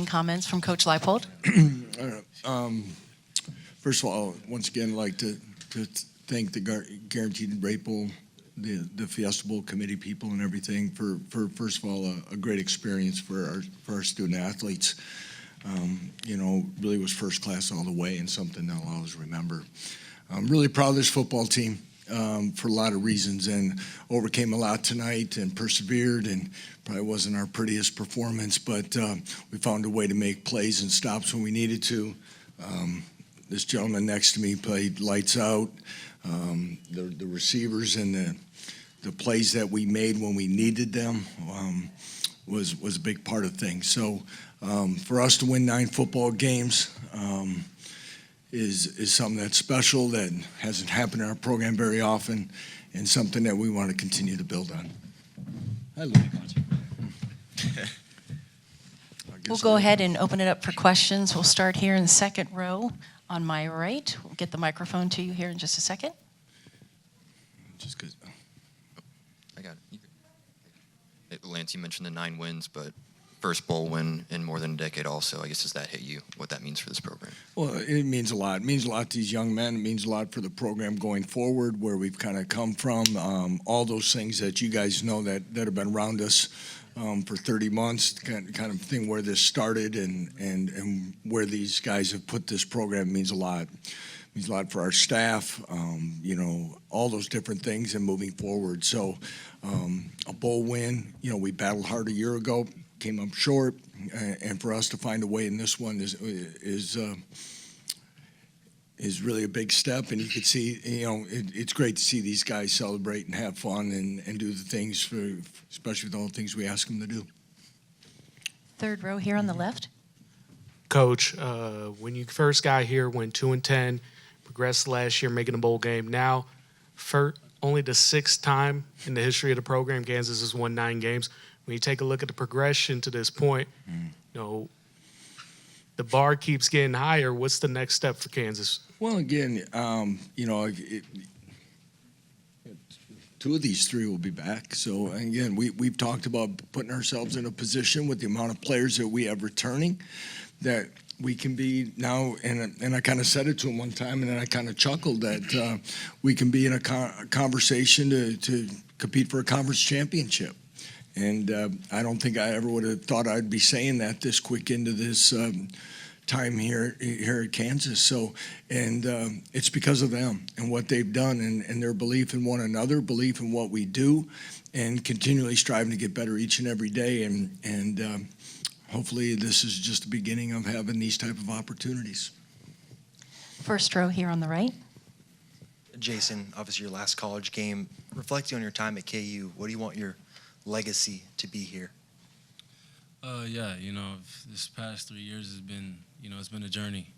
comments from Coach Leipold. First of all, once again, I'd like to thank the Guaranteed Rate Bowl, the Fiesta Bowl committee people and everything for first of all, a great experience for our student athletes. Really was first class all the way and something they'll always remember. I'm really proud of this football team for a lot of reasons, and overcame a lot tonight and persevered, and probably wasn't our prettiest performance, but we found a way to make plays and stops when we needed to. This gentleman next to me played lights out. The receivers and the plays that we made when we needed them was a big part of things. So for us to win 9 football games is something that's special, that hasn't happened in our program very often, and something that we want to continue to build on. Hi, Louie. We'll go ahead and open it up for questions. We'll start here in the second row on my right. We'll get the microphone to you here in just a second. Just because I got it. Lance, you mentioned the 9 wins, but first bowl win in more than a decade also. I guess, does that hit you, what that means for this program? Well, it means a lot. It means a lot to these young men. It means a lot for the program going forward, where we've kind of come from. All those things that you guys know that have been around us for 30 months, kind of thing where this started and where these guys have put this program means a lot. It means a lot for our staff, all those different things and moving forward. So a bowl win, we battled hard a year ago, came up short, and for us to find a way in this one is really a big step. And you could see, it's great to see these guys celebrate and have fun and do the things, especially with all the things we ask them to do. Third row here on the left. Coach, when you first got here, went 2-10, progressed last year, making a bowl game. Now, for only the 6th time in the history of the program, Kansas has won 9 games. When you take a look at the progression to this point, the bar keeps getting higher. What's the next step for Kansas? Well, again, 2 of these 3 will be back. So, again, we've talked about putting ourselves in a position with the amount of players that we have returning that we can be now, and I kind of said it to him one time, and then I kind of chuckled that we can be in a conversation to compete for a conference championship. And I don't think I ever would have thought I'd be saying that this quick into this time here at Kansas. So, and it's because of them and what they've done and their belief in one another, belief in what we do, and continually striving to get better each and every day. And hopefully this is just the beginning of having these type of opportunities. First row here on the right. Jason, obviously your last college game. Reflecting on your time at KU, what do you want your legacy to be here? This past 3 years has been, it's been a journey.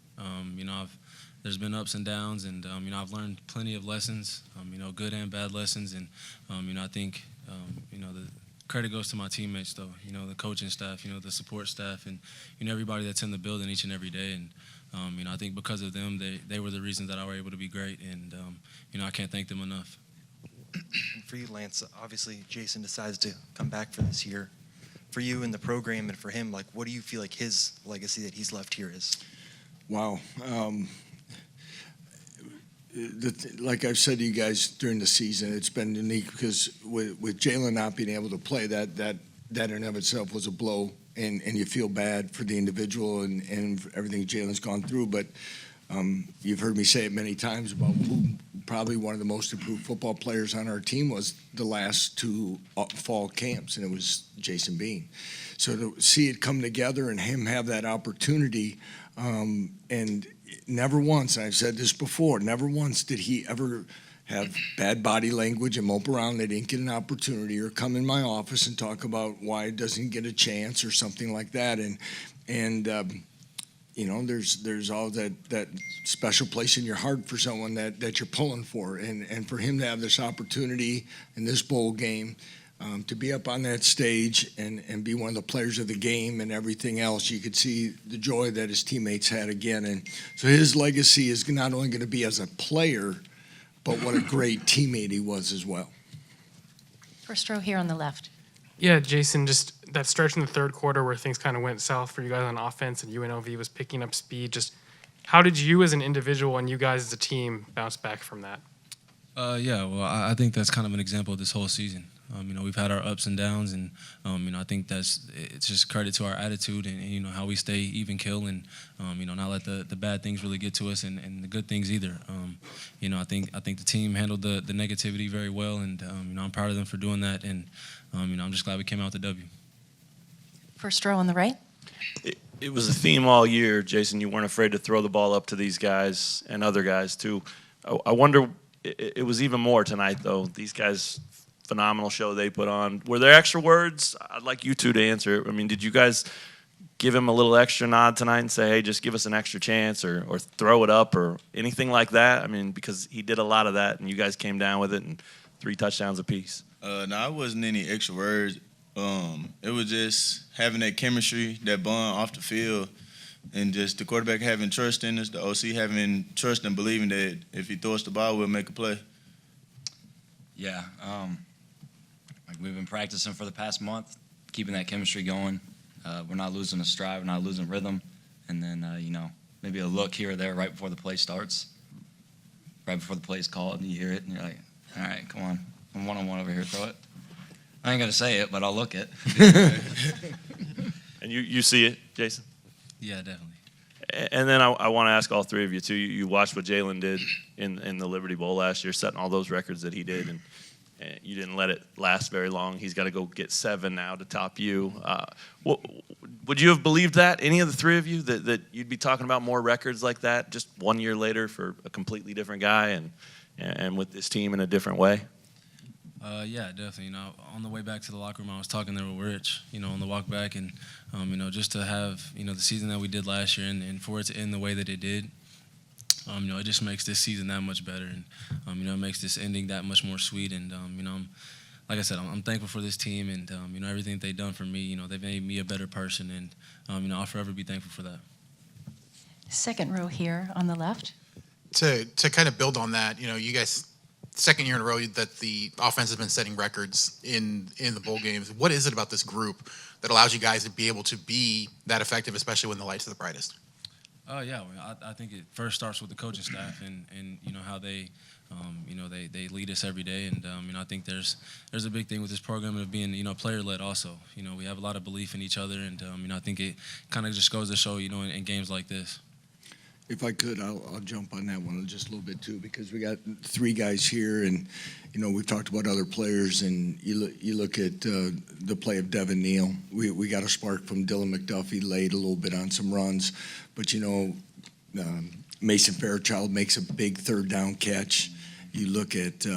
There's been ups and downs, and I've learned plenty of lessons, good and bad lessons, and I think the credit goes to my teammates, though. The coaching staff, the support staff, and everybody that's in the building each and every day. And I think because of them, they were the reasons that I were able to be great, and I can't thank them enough. And for you, Lance, obviously Jason decides to come back for this year. For you and the program and for him, what do you feel like his legacy that he's left here is? Wow. Like I've said to you guys during the season, it's been unique because with Jalen not being able to play, that in and of itself was a blow, and you feel bad for the individual and everything Jalen's gone through. But you've heard me say it many times about who probably one of the most improved football players on our team was the last 2 fall camps, and it was Jason Bean. So to see it come together and him have that opportunity, and never once, and I've said this before, never once did he ever have bad body language and mope around. They didn't get an opportunity or come in my office and talk about why doesn't he get a chance or something like that. And there's all that special place in your heart for someone that you're pulling for. And for him to have this opportunity in this bowl game, to be up on that stage and be one of the players of the game and everything else, you could see the joy that his teammates had again. And so his legacy is not only going to be as a player, but what a great teammate he was as well. First row here on the left. Yeah, Jason, just that stretch in the third quarter where things kind of went south for you guys on offense and UNLV was picking up speed. Just how did you as an individual and you guys as a team bounce back from that? Yeah, well, I think that's kind of an example of this whole season. We've had our ups and downs, and I think it's just credit to our attitude and how we stay even kill and not let the bad things really get to us and the good things either. I think the team handled the negativity very well, and I'm proud of them for doing that, and I'm just glad we came out with the W. First row on the right. It was a theme all year, Jason. You weren't afraid to throw the ball up to these guys and other guys too. I wonder, it was even more tonight though. These guys, phenomenal show they put on. Were there extra words? I'd like you two to answer. I mean, did you guys give him a little extra nod tonight and say, hey, just give us an extra chance or throw it up or anything like that? I mean, because he did a lot of that and you guys came down with it and 3 touchdowns apiece. No, it wasn't any extra words. It was just having that chemistry, that bond off the field, and just the quarterback having trust in us, the OC having trust and believing that if he throws the ball, we'll make a play. Yeah, like we've been practicing for the past month, keeping that chemistry going. We're not losing a stride, we're not losing rhythm, and then maybe a look here or there right before the play starts, right before the play's called, and you hear it, and you're like, all right, come on, I'm one-on-one over here, throw it. I ain't gonna say it, but I'll look it. And you see it, Jason? Yeah, definitely. And then I want to ask all three of you too. You watched what Jalen did in the Liberty Bowl last year, setting all those records that he did, and you didn't let it last very long. He's got to go get 7 now to top you. Would you have believed that, any of the three of you, that you'd be talking about more records like that just 1 year later for a completely different guy and with this team in a different way? Yeah, definitely. On the way back to the locker room, I was talking there with Rich, on the walk back, and just to have, the season that we did last year, and for it to end the way that it did, it just makes this season that much better, and it makes this ending that much more sweet. And like I said, I'm thankful for this team, and everything that they've done for me. They've made me a better person, and I'll forever be thankful for that. Second row here on the left. To kind of build on that, you guys. Second year in a row that the offense has been setting records in the bowl games. What is it about this group that allows you guys to be able to be that effective, especially when the lights are the brightest? Yeah, I think it first starts with the coaching staff and how they, they lead us every day. And, I think there's a big thing with this program of being, player-led also. We have a lot of belief in each other, and, I think it kind of just goes to show, in games like this. If I could, I'll jump on that one just a little bit too, because we got 3 guys here, and we've talked about other players, and you look at the play of Devin Neal. We got a spark from Dylan McDuffie, laid a little bit on some runs, but Mason Fairchild makes a big 3rd down catch. You look at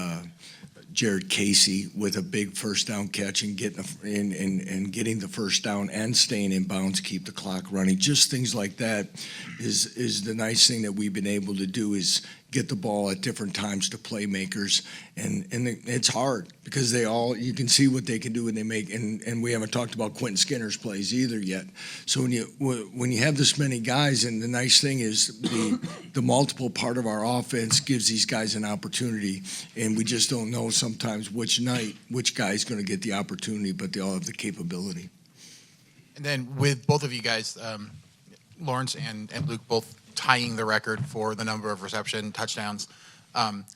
Jared Casey with a big first down catch and getting the first down and staying in bounds, keep the clock running. Just things like that is the nice thing that we've been able to do, is get the ball at different times to playmakers, and it's hard because you can see what they can do when they make, and we haven't talked about Quentin Skinner's plays either yet. So when you have this many guys, and the nice thing is the multiple part of our offense gives these guys an opportunity, and we just don't know sometimes which guy's going to get the opportunity, but they all have the capability. And then with both of you guys, Lawrence and Luke both tying the record for the number of reception touchdowns.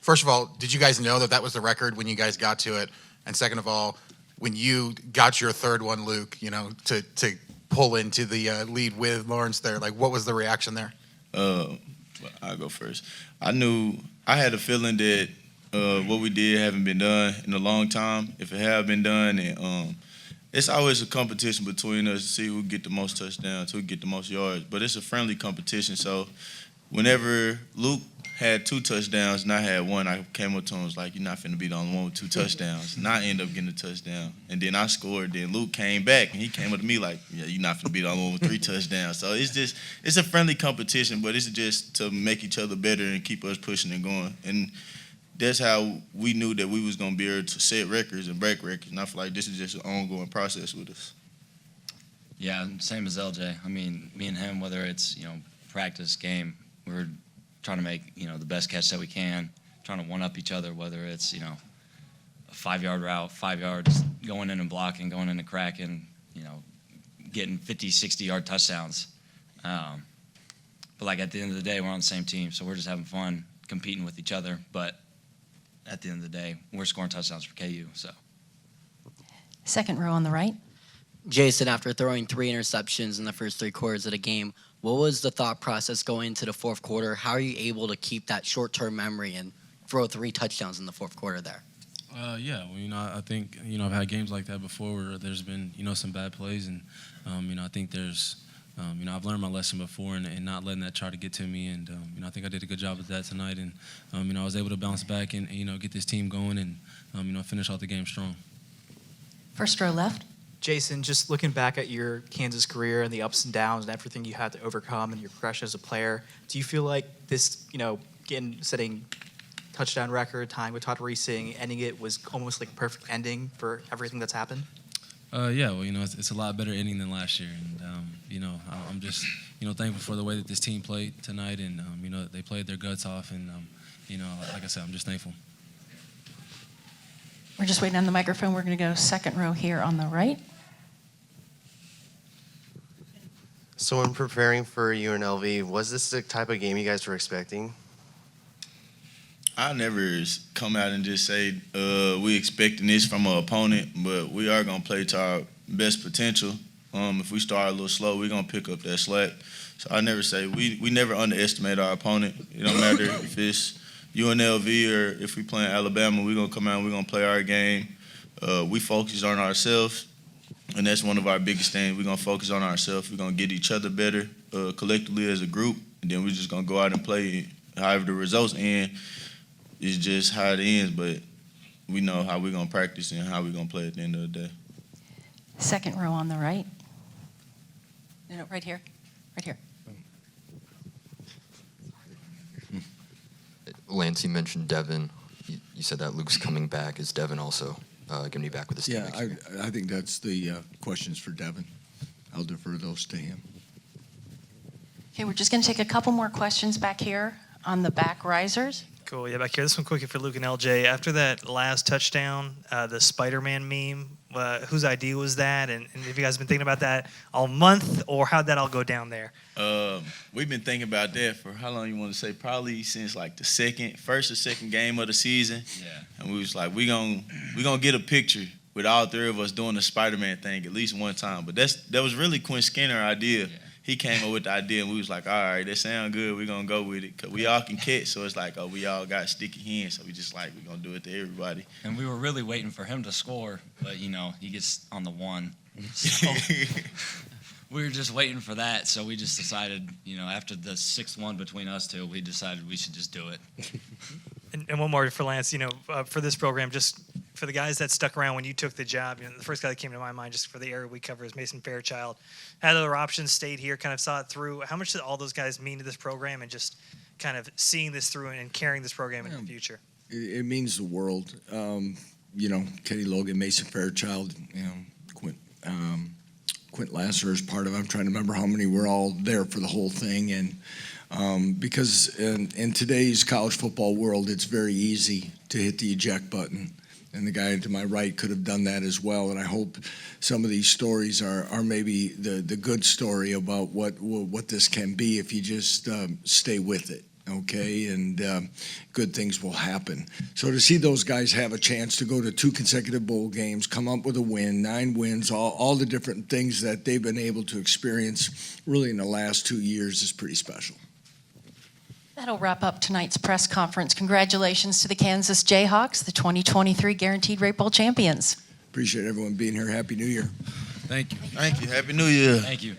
First of all, did you guys know that was the record when you guys got to it? And second of all, when you got your 3rd one, Luke, to pull into the lead with Lawrence there, what was the reaction there? I'll go first. I had a feeling that what we did haven't been done in a long time. If it had been done, and it's always a competition between us to see who get the most touchdowns, who get the most yards. But it's a friendly competition. So whenever Luke had 2 touchdowns and I had 1, I came up to him and was like, you're not finna be the only one with 2 touchdowns. And I ended up getting a touchdown. And then I scored. Then Luke came back, and he came up to me like, yeah, you're not finna be the only one with 3 touchdowns. So it's a friendly competition, but it's just to make each other better and keep us pushing and going. And that's how we knew that we was going to be able to set records and break records. And I feel like this is just an ongoing process with us. Yeah, same as LJ. I mean, me and him, whether it's, practice, game, we're trying to make, the best catch that we can, trying to one-up each other, whether it's, a 5-yard route, 5 yards, going in and blocking, going in and cracking, getting 50, 60-yard touchdowns. But like at the end of the day, we're on the same team, so we're just having fun competing with each other. But at the end of the day, we're scoring touchdowns for KU. So. Second row on the right. Jason, after throwing 3 interceptions in the first 3 quarters of the game, what was the thought process going into the fourth quarter? How are you able to keep that short-term memory and throw 3 touchdowns in the fourth quarter there? Yeah, well, I think, I've had games like that before where there's been, some bad plays. And, I think there's, I've learned my lesson before and not letting that try to get to me. And, I think I did a good job with that tonight. And, I was able to bounce back and, get this team going and, finish out the game strong. First row left. Jason, just looking back at your Kansas career and the ups and downs and everything you had to overcome and your progression as a player, do you feel like this, setting touchdown record, tying with Todd Reesing, ending it was almost like a perfect ending for everything that's happened? Yeah, well, it's a lot better ending than last year. And, I'm just, thankful for the way that this team played tonight. And, they played their guts off. And, like I said, I'm just thankful. We're just waiting on the microphone. We're going to go second row here on the right. So when preparing for UNLV, was this the type of game you guys were expecting? I never come out and just say we expecting this from an opponent, but we are going to play to our best potential. If we start a little slow, we're going to pick up that slack. So I never say we never underestimate our opponent. It don't matter if it's UNLV or if we play in Alabama, we're going to come out and we're going to play our game. We focus on ourselves, and that's one of our biggest things. We're going to focus on ourselves. We're going to get each other better collectively as a group, and then we're just going to go out and play. However the results end is just how it ends, but we know how we're going to practice and how we're going to play at the end of the day. Second row on the right. No, right here. Right here. Lance, you mentioned Devin. You said that Luke's coming back. Is Devin also going to be back with this team Yeah, next year? I think that's the questions for Devin. I'll defer those to him. Okay, we're just going to take a couple more questions back here on the back risers. Cool. Yeah, back here. This one quickly for Luke and LJ. After that last touchdown, the Spider-Man meme, whose idea was that? And have you guys been thinking about that all month, or how'd that all go down there? We've been thinking about that for how long you want to say? Probably since like the first or second game of the season. Yeah. And we was like, we gonna get a picture with all 3 of us doing the Spider-Man thing at least one time. But that was really Quinn Skinner's idea. Yeah. He came up with the idea, and we was like, all right, that sound good. We're going to go with it. Because we all can catch, so it's like, we all got sticky hands. So we just like, we're going to do it to everybody. And we were really waiting for him to score, but, he gets on the 1. So we were just waiting for that. So we just decided, after the 6-1 between us two, we decided we should just do it. And one more for Lance, for this program, just for the guys that stuck around when you took the job, the first guy that came to my mind just for the area we cover is Mason Fairchild. Had other options, stayed here, kind of saw it through. How much did all those guys mean to this program and just kind of seeing this through and carrying this program in the future? It means the world. Kenny Logan, Mason Fairchild, Quint Lasser is part of it. I'm trying to remember how many were all there for the whole thing. And because in today's college football world, it's very easy to hit the eject button. And the guy to my right could have done that as well. And I hope some of these stories are maybe the good story about what this can be if you just stay with it, okay? And good things will happen. So to see those guys have a chance to go to 2 consecutive bowl games, come up with a win, 9 wins, all the different things that they've been able to experience really in the last 2 years is pretty special. That'll wrap up tonight's press conference. Congratulations to the Kansas Jayhawks, the 2023 Guaranteed Rate Bowl champions. Appreciate everyone being here. Happy New Year. Thank you. Thank you. Happy New Year. Thank you.